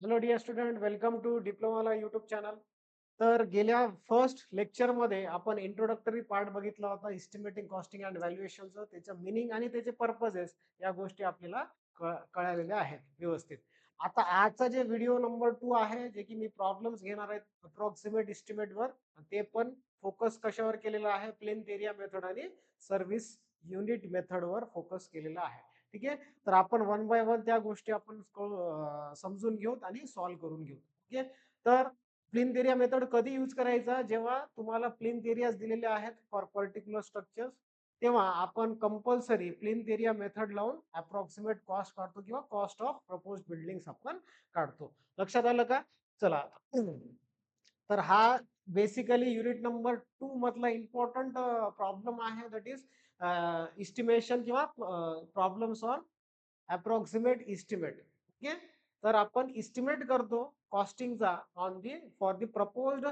Hello dear student, welcome to डिप्लोमाला YouTube channel. तर गेल्या फर्स्ट लेक्चरमध्ये आपण इंट्रोडक्टरी पार्ट बघितला होता, इस्टिमेटिंग कॉस्टिंग अँड व्हॅल्युएशनचं. त्याचं मिनिंग आणि त्याचे पर्पजेस या गोष्टी आपल्याला कळालेल्या आहेत व्यवस्थित. आता आजचा जे व्हिडिओ नंबर 2 आहे, जे की मी प्रॉब्लेम्स घेणार आहेत अप्रॉक्सिमेट इस्टिमेटवर. ते पण फोकस कशावर केलेला आहे, प्लेन एरिया मेथड आणि सर्व्हिस युनिट मेथडवर फोकस केलेला आहे. ठीक आहे. तर आपण वन बाय वन त्या गोष्टी आपण समजून घेऊत आणि सॉल्व्ह करून घेऊ. ओके. तर प्लिंथ एरिया मेथड कधी यूज करायचा, जेव्हा तुम्हाला प्लिंथ एरियाज दिलेले आहेत फॉर पर्टिक्युलर स्ट्रक्चर्स, तेव्हा आपण कंपल्सरी प्लिंथ एरिया मेथड लावून अप्रॉक्सिमेट कॉस्ट काढतो किंवा कॉस्ट ऑफ प्रपोज बिल्डिंग्स आपण काढतो. लक्षात आलं का? चला. तर हा बेसिकली युनिट नंबर 2 मधला इम्पॉर्टंट प्रॉब्लेम आहे. दॅट इज इस्टिमेशन किंवा problems on approximate estimate. Okay. तर आपण इस्टिमेट करतो कॉस्टिंगचा on the for the proposed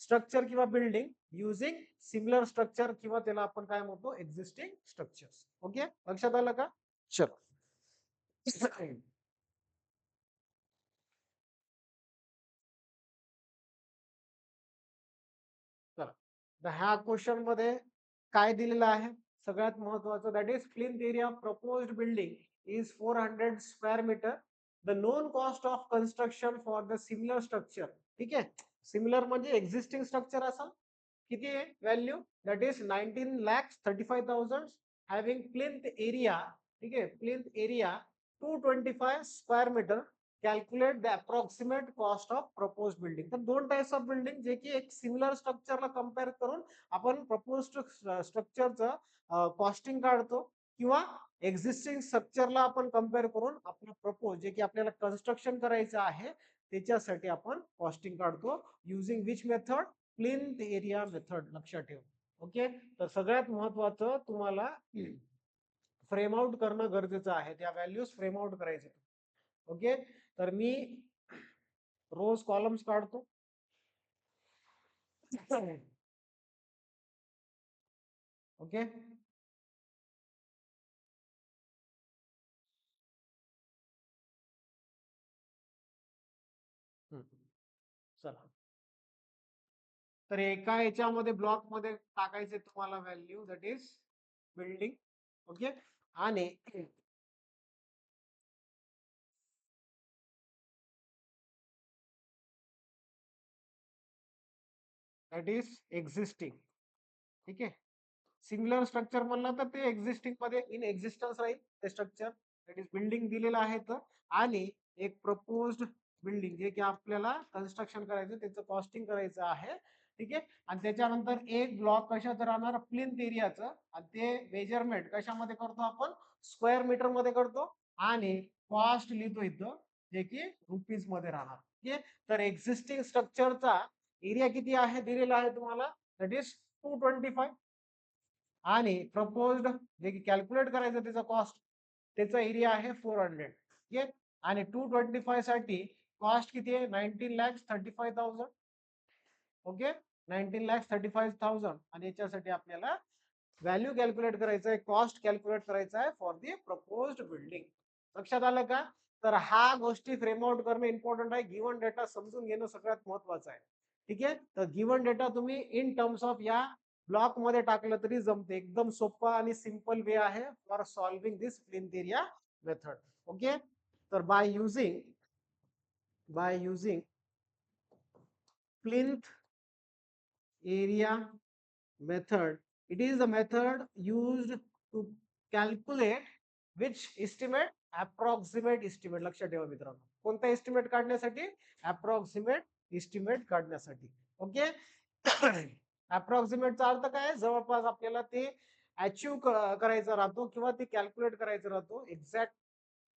structure किंवा बिल्डिंग युजिंग सिमिलर स्ट्रक्चर, किंवा त्याला आपण काय म्हणतो, एक्झिस्टिंग स्ट्रक्चर्स. ओके. लक्षात आलं का? चलो. चला. तर ह्या क्वेश्चन मध्ये काय दिलेलं आहे, सगळ्यात महत्वाचं, that is plinth area proposed building is 400 square meter. The known cost of construction for the similar structure. ठीक आहे. सिमिलर म्हणजे एक्झिस्टिंग स्ट्रक्चर असा किती आहे value, that is 19,35,000 having plinth area. ठीक आहे. Plinth area 225 square meter. Calculate the approximate cost of propose building. तर दोन टाइप्स ऑफ बिल्डिंग, जे की एक सिमिलर स्ट्रक्चरला कम्पेअर करून आपण प्रपोज स्ट्रक्चरचं कॉस्टिंग काढतो, किंवा एक्झिस्टिंग स्ट्रक्चरला आपण कम्पेअर करून आपलं प्रपोज, जे की आपल्याला कन्स्ट्रक्शन करायचं आहे, त्याच्यासाठी आपण कॉस्टिंग काढतो using which method, plinth area method. लक्षात ठेव. ओके. तर सगळ्यात महत्वाचं तुम्हाला फ्रेम आउट करणं गरजेचं आहे, त्या व्हॅल्यूज फ्रेम आउट करायचे. ओके. तर मी रोज कॉलम्स काढतो. ओके. चला. तर एका याच्यामध्ये ब्लॉक मध्ये टाकायचे तुम्हाला value, that is building. Okay. आणि दॅट इज एक्झिस्टिंग. ठीक आहे. सिमिलर स्ट्रक्चर म्हणलं तर ते एक्झिस्टिंग मध्ये इन एक्झिस्टन्स राहील ते स्ट्रक्चर. दॅट इज बिल्डिंग दिलेलं आहे तर. आणि एक प्रपोज्ड बिल्डिंग, जे की आपल्याला कन्स्ट्रक्शन करायचं, त्याचं कॉस्टिंग करायचं आहे. ठीक आहे. आणि त्याच्यानंतर एक ब्लॉक कशाचं राहणार, प्लिंथ एरियाचं. आणि ते मेजरमेंट कशामध्ये करतो आपण, स्क्वेअर मीटर मध्ये करतो. आणि कॉस्ट लिहितो इथं, जे की रुपीज मध्ये राहणार. ठीक आहे. तर एक्झिस्टिंग स्ट्रक्चरचा एरिया किती आहे दिलेला आहे तुम्हाला, दॅट इज 225. आणि प्रपोज्ड, जे की कॅल्क्युलेट करायचं त्याचा कॉस्ट, त्याचा एरिया आहे 400. ठीक आहे. आणि 225 साठी कॉस्ट किती आहे, 19,35,000. ओके. 19,35,000. आणि याच्यासाठी आपल्याला व्हॅल्यू कॅल्क्युलेट करायचं आहे, कॉस्ट कॅल्क्युलेट करायचं आहे फॉर दी प्रपोज्ड बिल्डिंग. लक्षात आलं का? तर हा गोष्टी फ्रेम आउट करणं इम्पॉर्टंट आहे. गिव्हन डेटा समजून घेणं सगळ्यात महत्वाचं आहे. ठीक आहे. तर गिव्हन डेटा तुम्ही इन टर्म्स ऑफ या ब्लॉक मध्ये टाकलं तरी जमते. एकदम सोपा आणि सिंपल वे आहे for solving this plinth area method. Okay. तर by using plinth area method. It is the method used to calculate which estimate, approximate estimate. लक्षात ठेवा मित्रांनो, कोणता एस्टिमेट काढण्यासाठी, अप्रॉक्सिमेट इस्टिमेट काढण्यासाठी. ओके. अप्रॉक्सिमेटचा अर्थ काय, जवळपास आपल्याला ते अचीव करायचा राहतो, किंवा ते कॅल्क्युलेट करायचं राहतो. एक्झॅक्ट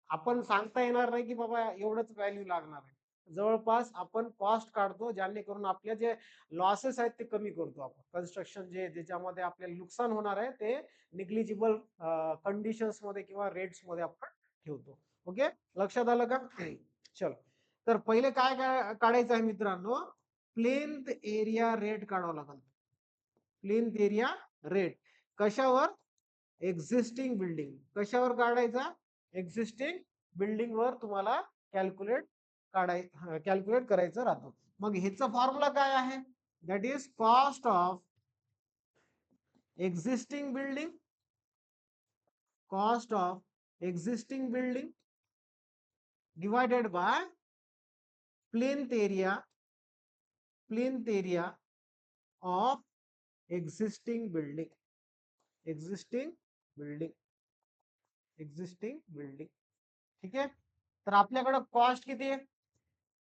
आपण सांगता येणार नाही की बाबा एवढंच व्हॅल्यू लागणार आहे. जवळपास आपण कॉस्ट काढतो, ज्याने करून आपले जे लॉसेस आहेत ते कमी करतो. आपण कन्स्ट्रक्शन जे ज्याच्यामध्ये आपल्याला नुकसान होणार आहे ते निग्लिजिबल कंडिशन्स मध्ये किंवा रेट्स मध्ये आपण ठेवतो. ओके. लक्षात आलं का? चलो. तर पहिले काय काढायचं आहे मित्रांनो, प्लेन्थ एरिया रेट काढावं लागेल. प्लेन्थ एरिया रेट कशावर, एक्झिस्टिंग बिल्डिंग. कशावर काढायचा, एक्झिस्टिंग बिल्डिंग वर तुम्हाला कॅल्क्युलेट कॅल्क्युलेट करायचं राहतं. मग ह्याचं फॉर्म्युला काय आहे? That is cost of existing building, cost of existing building divided by plinth area of existing building, existing building, existing building. ठीक आहे. तर आपल्याकडे कॉस्ट किती आहे?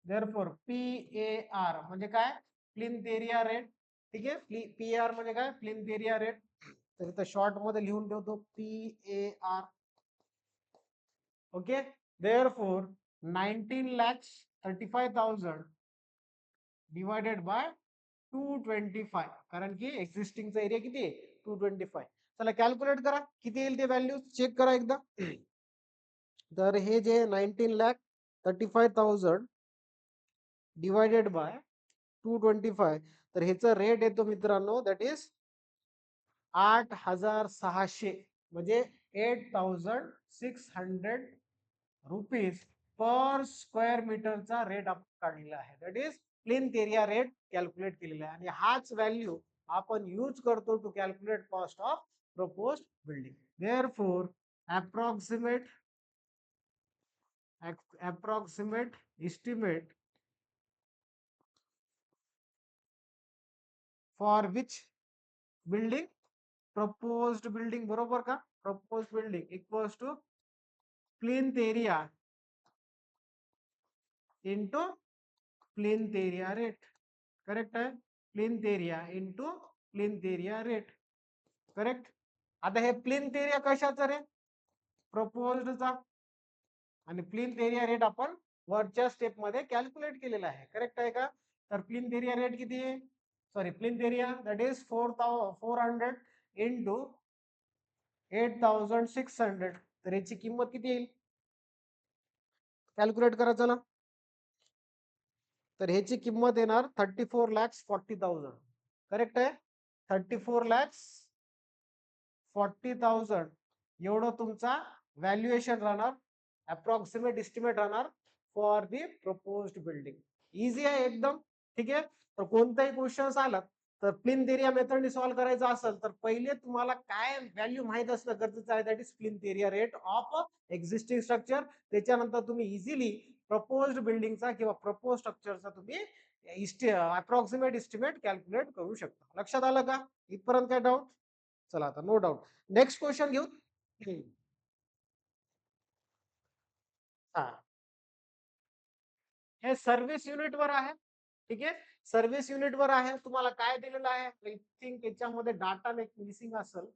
देअरफॉर PAR म्हणजे काय? Plinth area rate. ठीक आहे. PAR म्हणजे काय? Plinth area rate. तर इथं शॉर्ट मध्ये लिहून ठेवतो PAR. Okay. Therefore 19,35,000 divided by 225, कारण की एक्झिस्टिंगचा एरिया किती आहे? 225. चला कॅल्क्युलेट करा, किती येईल ते व्हॅल्यू चेक करा एकदा. तर हे जे 19,35,000 डिवायडेड बाय 225, तर ह्याचा रेट येतो मित्रांनो दॅट इज 8,600, म्हणजे 8,600 रुपीज पर स्क्वेअर मीटरचा रेट आपण काढलेला आहे. That is plinth area rate calculate केलेला आहे. आणि हाच व्हॅल्यू आपण यूज करतो to calculate cost of proposed building. Therefore approximate estimate for which building? Proposed building, बरोबर का? Proposed building equals to plinth area into plinth area rate. Correct आहे. Plinth area into plinth area rate. Correct. आता हे plinth area कशाचा रे? प्रपोज्डचा. आणि plinth area rate आपण वरच्या step मध्ये कॅल्क्युलेट केलेला आहे. करेक्ट आहे का? तर प्लिंथ एरिया रेट किती आहे? Sorry, plinth area that is 400 into 8,600. तर याची किंमत किती येईल? कॅल्क्युलेट करा चला. तर ह्याची किंमत येणार 34,40,000. करेक्ट आहे. 34,40,000 एवढं तुमचा व्हॅल्युएशन राहणार, अप्रॉक्सिमेट इस्टिमेट राहणार for the proposed building. Easy आहे एकदम. ठीक आहे. तर कोणताही क्वेश्चन आला तर प्लिंथ एरिया मेथडने सॉल्व्ह करायचा असेल तर पहिले तुम्हाला काय व्हॅल्यू माहित असणं गरजेचं आहे, that is plinth area rate of existing structure. त्याच्यानंतर तुम्ही इझिली प्रपोज्ड बिल्डिंगचा किंवा प्रपोज स्ट्रक्चरचा तुम्ही अप्रॉक्सिमेट इस्टिमेट कॅल्क्युलेट करू शकता. लक्षात आलं का? इथपर्यंत काय डाऊट? चला आता नो डाऊट नेक्स्ट क्वेश्चन घेऊ. हा, हे सर्व्हिस युनिट वर आहे. ठीक आहे. सर्व्हिस युनिट वर आहे. तुम्हाला काय दिलेलं आहे? आय थिंक याच्यामध्ये डाटा मिसिंग असेल.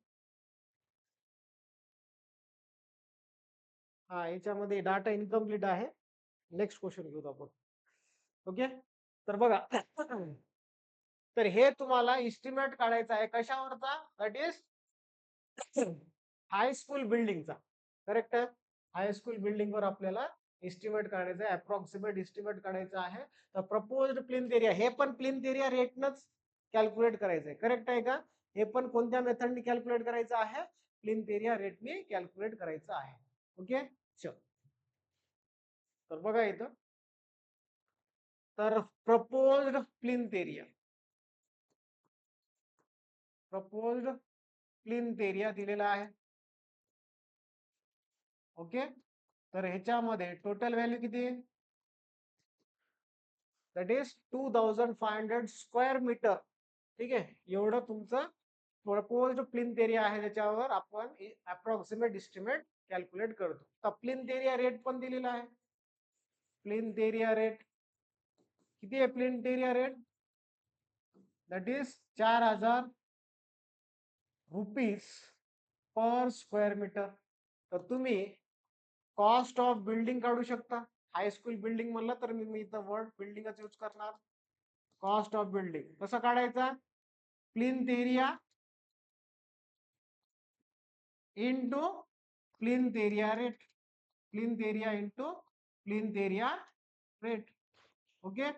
हा, याच्यामध्ये डाटा इनकम्प्लीट आहे. नेक्स्ट क्वेश्चन घेऊ आपण. ओके. तर बघा, तर हे तुम्हाला इस्टिमेट काढायचा आहे कशावरचा? दॅट इज हायस्कूल बिल्डिंगचा. करेक्ट आहे. हायस्कूल बिल्डिंग वर आपल्याला इस्टिमेट काढायचा आहे, अप्रॉक्सिमेट इस्टिमेट काढायचा आहे. तर प्रपोज्ड प्लिंथ एरिया, हे पण प्लिंथ एरिया रेटनच कॅल्क्युलेट करायचं आहे. करेक्ट आहे का? हे पण कोणत्या मेथडने कॅल्क्युलेट करायचं आहे? प्लिंथ एरिया रेटने कॅल्क्युलेट करायचं आहे. ओके. चल, तर बघा इथं, तर proposed plinth area, proposed plinth area दिलेला आहे. ओके. तर ह्याच्यामध्ये टोटल व्हॅल्यू किती आहे? That is 2,500 square meter. ठीक आहे. एवढं तुमचं प्रपोज्ड प्लिंथ एरिया आहे, त्याच्यावर आपण अप्रॉक्सिमेट इस्टिमेट कॅल्क्युलेट करतो. तर प्लिंथ एरिया रेट पण दिलेला आहे. प्लिंथ एरिया रेट किती आहे? Plinth area rate that is 4,000 rupees per square meter. तर तुम्ही कॉस्ट ऑफ बिल्डिंग काढू शकता. हायस्कूल बिल्डिंग म्हणलं तर मी इथं वर्ड बिल्डिंगच यूज करणार. कॉस्ट ऑफ बिल्डिंग कसं काढायचा? Plinth area into plinth area rate, plinth area into plinth area rate. Okay.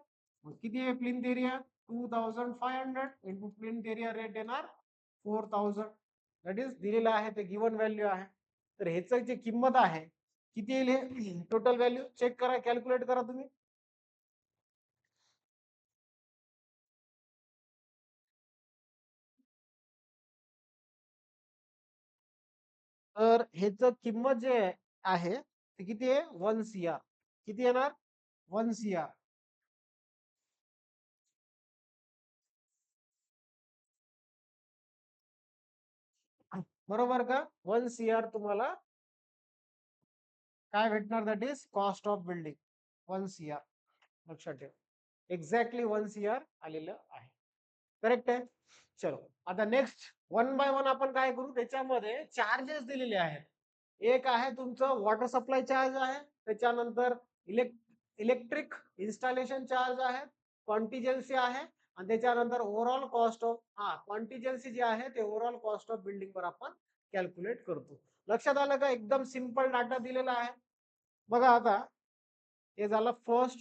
किती आहे plinth area? 2,500 into plinth area rate येणार 4,000. दॅट इज दिलेलं आहे, ते गिवन व्हॅल्यू आहे. तर ह्याचं जे किंमत आहे किती येईल? हे टोटल व्हॅल्यू चेक करा, कॅल्क्युलेट करा तुम्ही. तर ह्याच किंमत जे आहे ते किती आहे 1 CR. किती येणार 1 CR. बरोबर का 1 CR तुम्हाला काय भेटणार that is cost of building 1 CR. लक्षात ठेवा एक्झॅक्टली 1 CR आलेलं आहे. करेक्ट आहे. चलो आता नेक्स्ट वन बाय वन आपण काय करू त्याच्यामध्ये चार्जेस दिलेले आहेत. एक आहे तुमचं वॉटर सप्लाय चार्ज आहे. त्याच्यानंतर इलेक्ट्रिक इन्स्टॉलेशन चार्ज आहे. कॉन्टिजन्सी आहे आणि त्याच्यानंतर ओव्हरऑल कॉस्ट ऑफ कॉन्टिजन्सी जे आहे ते ओव्हरऑल कॉस्ट ऑफ बिल्डिंग वर आपण कॅल्क्युलेट करतो. लक्षात आलं का एकदम सिंपल डाटा दिलेला आहे. बघा आता हे झालं फर्स्ट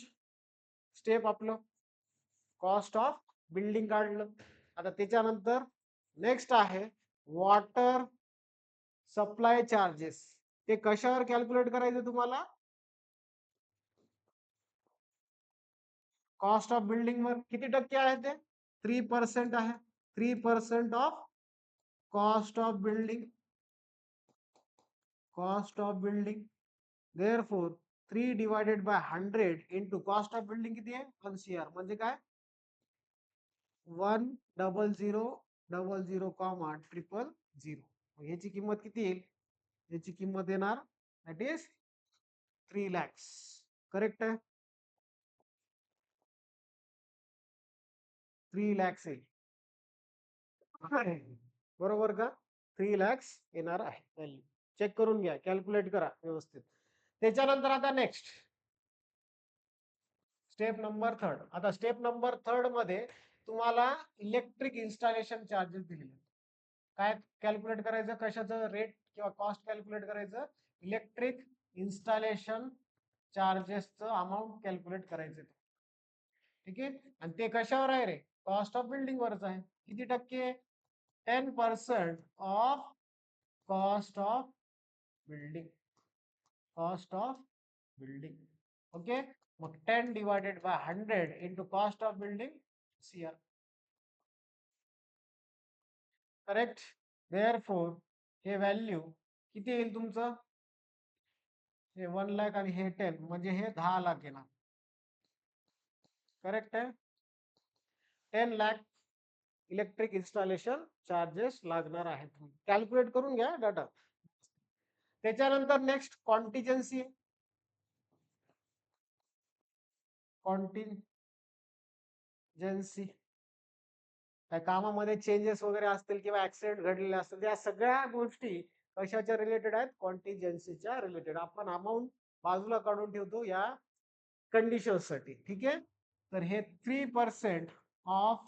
स्टेप आपलं कॉस्ट ऑफ बिल्डिंग काढलं. आता त्याच्यानंतर नेक्स्ट आहे वॉटर सप्लाय चार्जेस. ते कशावर कॅल्क्युलेट करायचं तुम्हाला कॉस्ट ऑफ बिल्डिंग वर किती टक्के आहे ते 3% आहे. 3% of cost of building. Cost of building therefore 3 divided by 100 into cost of building किती आहे 1 CR म्हणजे काय 10000 कॉमा 000. ह्याची किंमत किती येईल याची किंमत येणार दॅट इज 3 lakhs. करेक्ट आहे 3 lakhs येईल. बरोबर का 3 lakhs येणार आहे व्हॅल्यू. चेक करून घ्या कॅल्क्युलेट करा व्यवस्थित. त्याच्यानंतर आता नेक्स्ट स्टेप नंबर थर्ड. आता स्टेप नंबर थर्ड मध्ये तुम्हाला इलेक्ट्रिक इन्स्टॉलेशन चार्जेस दिलेले. काय कॅल्क्युलेट करायचं कशाचं रेट किंवा कॉस्ट कॅल्क्युलेट करायचं इलेक्ट्रिक इन्स्टॉलेशन चार्जेसचं अमाऊंट कॅल्क्युलेट करायचं. ठीक आहे आणि ते कशावर आहे रे कॉस्ट ऑफ बिल्डिंग वरच आहे. किती टक्के 10% of cost of building. Cost of building okay. मग 10 divided by 100 into cost of building CR. Correct. Therefore हे व्हॅल्यू किती येईल तुमचं हे 1 लाख आणि हे 10 म्हणजे हे 10 लाख येणार. करेक्ट आहे 10 लाख इलेक्ट्रिक इन्स्टॉलेशन चार्जेस लागणार आहेत. कॅल्क्युलेट करून घ्या डाटा. त्याच्यानंतर नेक्स्ट कॉन्टिजन्सी. कॉन्टिजन्सी काय कामामध्ये चेंजेस वगैरे असतील किंवा ऍक्सिडेंट घडलेले असतील या सगळ्या गोष्टी कशाच्या रिलेटेड आहेत कॉन्टिजन्सीच्या रिलेटेड. आपण अमाऊंट बाजूला काढून ठेवतो या कंडिशन साठी. ठीक आहे तर हे 3% ऑफ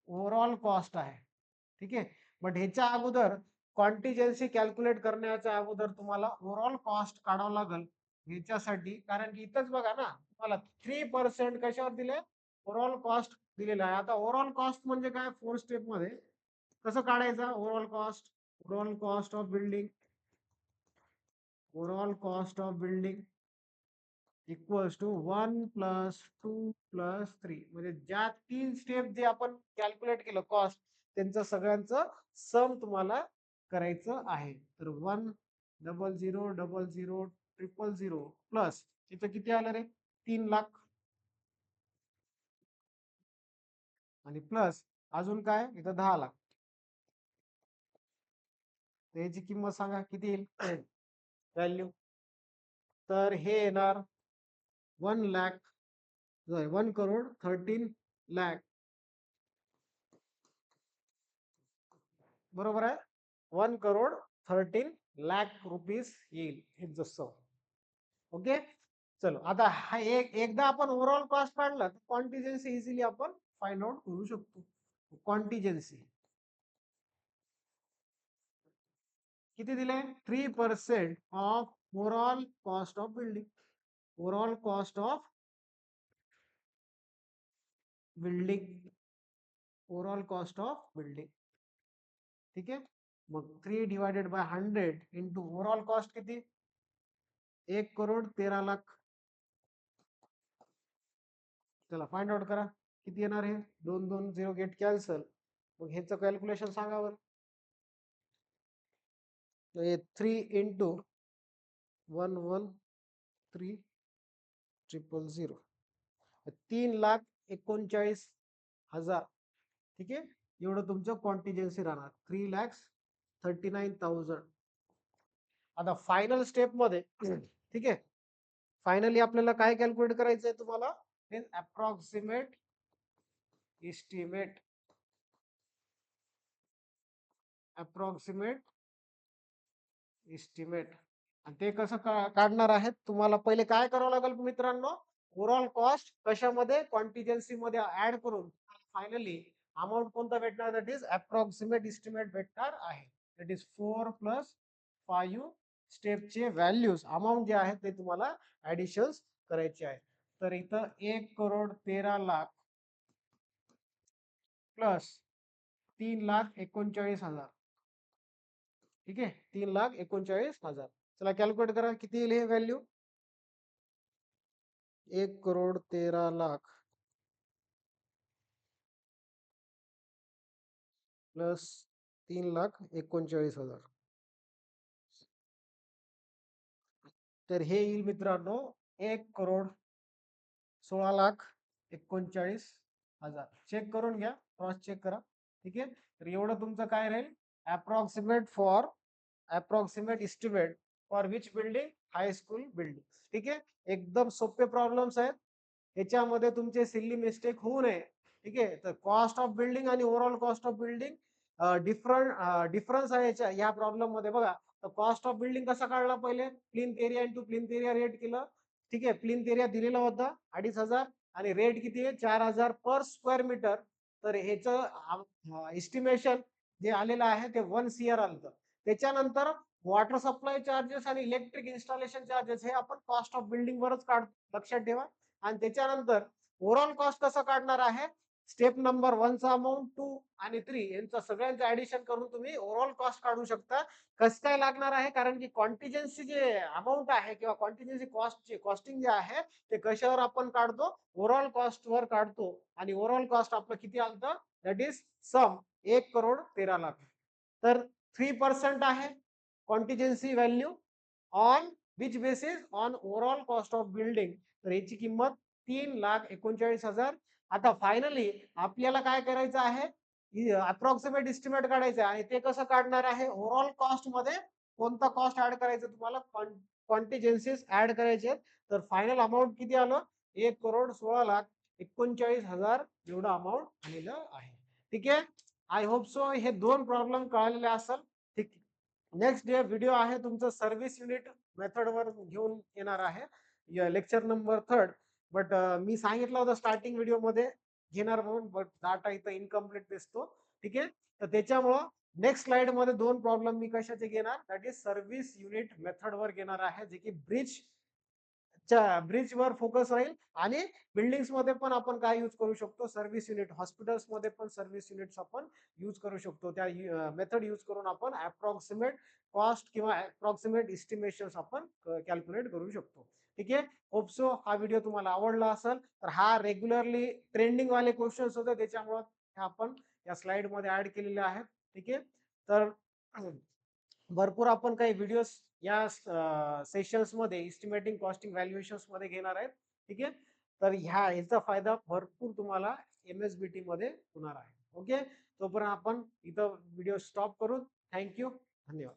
ओव्हरऑल कॉस्ट आहे. ठीक आहे बट ह्याच्या अगोदर कॉन्टिजन्सी कॅल्क्युलेट करण्याच्या अगोदर तुम्हाला ओव्हरऑल कॉस्ट काढावं लागेल ह्याच्यासाठी. कारण की इथंच बघा ना तुम्हाला 3% कशावर दिले ओव्हरऑल कॉस्ट दिलेला आहे. आता ओव्हरऑल कॉस्ट म्हणजे काय 4 स्टेप मध्ये कसं काढायचं overall cost. Overall cost of building. Overall cost of building equals to 1 + 2 + 3 म्हणजे ज्या 3 स्टेप जे आपण कॅल्क्युलेट केलं कॉस्ट त्यांचं सगळ्यांचं सम तुम्हाला करायचं आहे. तर 1000000 प्लस इथं किती आलं रे 3 लाख आणि प्लस अजून काय इथं 10 लाख. तर याची किंमत सांगा किती येईल व्हॅल्यू. तर हे येणार 1 लाख 1,13,00,000 बरोबर आहे 1,13,00,000 रुपीज येईल हे जसं. ओके चलो आता हा एकदा आपण ओव्हरऑल कॉस्ट काढला तर कॉन्टिजन्सी इझिली आपण फाइंड आउट करू शकतो. कॉन्टिजन्सी किती दिले 3% of overall cost of building. Overall cost of building. Overall cost of building. ठीक आहे मग 3 divided by 100 into overall cost किती 1,13,00,000. चला फाइंड आउट करा किती येणार हे 2 2 0 गेट कॅन्सल. मग ह्याचं कॅल्क्युलेशन सांगा बरं 3 इंटू 113,000 3,39,000. ठीक आहे, एवढं तुमचं कॉन्टिजेन्सी राहणार 3,39,000. आता फायनल स्टेप मध्ये ठीक आहे, फायनली आपल्याला काय कॅल्क्युलेट करायचं आहे तुम्हाला, अप्रॉक्सिमेट इस्टिमेट अप्रॉक्सिमेट इस्टिमेट. आणि ते कसं काढणार आहेत तुम्हाला, पहिले काय करावं लागेल मित्रांनो, ओव्हरऑल कॉस्ट कशामध्ये कॉन्टिजेन्सी मध्ये ऍड करून फायनली अमाऊंट कोणता भेटणार, दॅट इज अप्रॉक्सिमेट इस्टिमेट भेटणार आहे. दॅट इज 4 + 5 स्टेपचे व्हॅल्यूज अमाऊंट जे आहेत ते तुम्हाला ऍडिशन करायचे आहे. तर इथं 1,13,00,000 प्लस 3,39,000. ठीक आहे, 3,39,000. चला कॅल्क्युलेट करा किती येईल हे व्हॅल्यू. 1,13,00,000 प्लस 3,39,000. तर हे येईल मित्रांनो 1,16,39,000. चेक करून घ्या, क्रॉस चेक करा. ठीक आहे, तर एवढं तुमचं काय राहील, approximate estimate for which building, high school building. ठीक आहे, एकदम सोपे प्रॉब्लेम्स आहेत, याच्यामध्ये तुमचे सिल्ली मिस्टेक होऊ नये. ठीक आहे, तर कॉस्ट ऑफ बिल्डिंग आणि overall cost of building difference आहे या प्रॉब्लेम मध्ये. बघा, तर कॉस्ट ऑफ बिल्डिंग कसा काढला, पहिले plinth area into plinth area rate केलं. ठीक आहे, प्लिंथ एरिया दिलेला होता 2,500 आणि रेट किती आहे 4,000 पर स्क्वेअर मीटर. तर ह्याचं एस्टिमेशन जे आलेलं आहे ते 1 CR आलं. त्याच्यानंतर वॉटर सप्लाय चार्जेस आणि इलेक्ट्रिक इन्स्टॉलेशन चार्जेस हे आपण कॉस्ट ऑफ बिल्डिंग वरच काढतो, लक्षात ठेवा. आणि त्याच्यानंतर ओव्हरऑल कॉस्ट कसं काढणार आहे, स्टेप नंबर 1 चा अमाऊंट, 2 आणि 3 यांचं सगळ्यांचं ऍडिशन करून तुम्ही ओव्हरऑल कॉस्ट काढू शकता. कसं काय लागणार आहे, कारण की कॉन्टिजेन्सी जे अमाऊंट आहे किंवा कॉन्टिजेन्सी कॉस्ट कॉस्टिंग जे आहे ते कशावर आपण काढतो, ओव्हरऑल कॉस्ट वर काढतो. आणि ओव्हरऑल कॉस्ट आपलं किती आलं, दॅट इज सम 1,13,00,000. तर 3% आहे contingency value on which basis, on overall cost of building. तर याची किंमत 3,39,000. आता फायनली आपल्याला काय करायचं आहे, अप्रॉक्सिमेट इस्टिमेट काढायचं आहे. आणि ते कसं काढणार आहे, ओव्हरऑल कॉस्ट मध्ये कोणता कॉस्ट ऍड करायचं तुम्हाला, कॉन्टिजेन्सीज ऍड करायचे. तर फायनल अमाऊंट किती आलं, 1,16,39,000 एवढं अमाऊंट आलेलं आहे. ठीक आहे, आय होप सो हे 2 प्रॉब्लेम कळलेले असेल. ठीक, नेक्स्ट डे व्हिडिओ आहे तुमचं सर्व्हिस युनिट मेथड वर घेऊन येणार आहे, लेक्चर नंबर 3. बट मी सांगितलं होतं स्टार्टिंग व्हिडिओ मध्ये घेणार म्हणून, बट डाटा इथं इनकम्प्लीट दिसतो. ठीक आहे, तर त्याच्यामुळं नेक्स्ट स्लाइड मध्ये 2 प्रॉब्लेम मी कशाचे घेणार, that is service unit method वर घेणार आहे, जे की ब्रिज वर फोकस राहील. आणि बिल्डिंग्स मध्ये पण आपण काय यूज करू शकतो, सर्व्हिस युनिट. हॉस्पिटल्स मध्ये पण सर्व्हिस युनिट्स आपण यूज करू शकतो. त्या मेथड यूज करून आपण अप्रॉक्सिमेट कॉस्ट किंवा अप्रॉक्सिमेट इस्टिमेशन आपण कॅल्क्युलेट करू शकतो. ठीक आहे, होप सो हा व्हिडिओ तुम्हाला आवडला असेल. तर हा रेग्युलरली ट्रेंडिंग वाले क्वेश्चन्स होते, त्याच्यामुळे आपण या स्लाइड मध्ये ऍड केलेले आहेत. ठीक आहे, तर भरपूर आपण काही व्हिडिओज या सेशन्स मध्ये इस्टिमेटिंग कॉस्टिंग व्हॅल्युएशन्स मध्ये घेणार आहेत. ठीक आहे, तर ह्याचा फायदा भरपूर तुम्हाला MSBT मध्ये होणार आहे. ओके, तोपर्यंत आपण इथं व्हिडिओ स्टॉप करू. थँक्यू, धन्यवाद.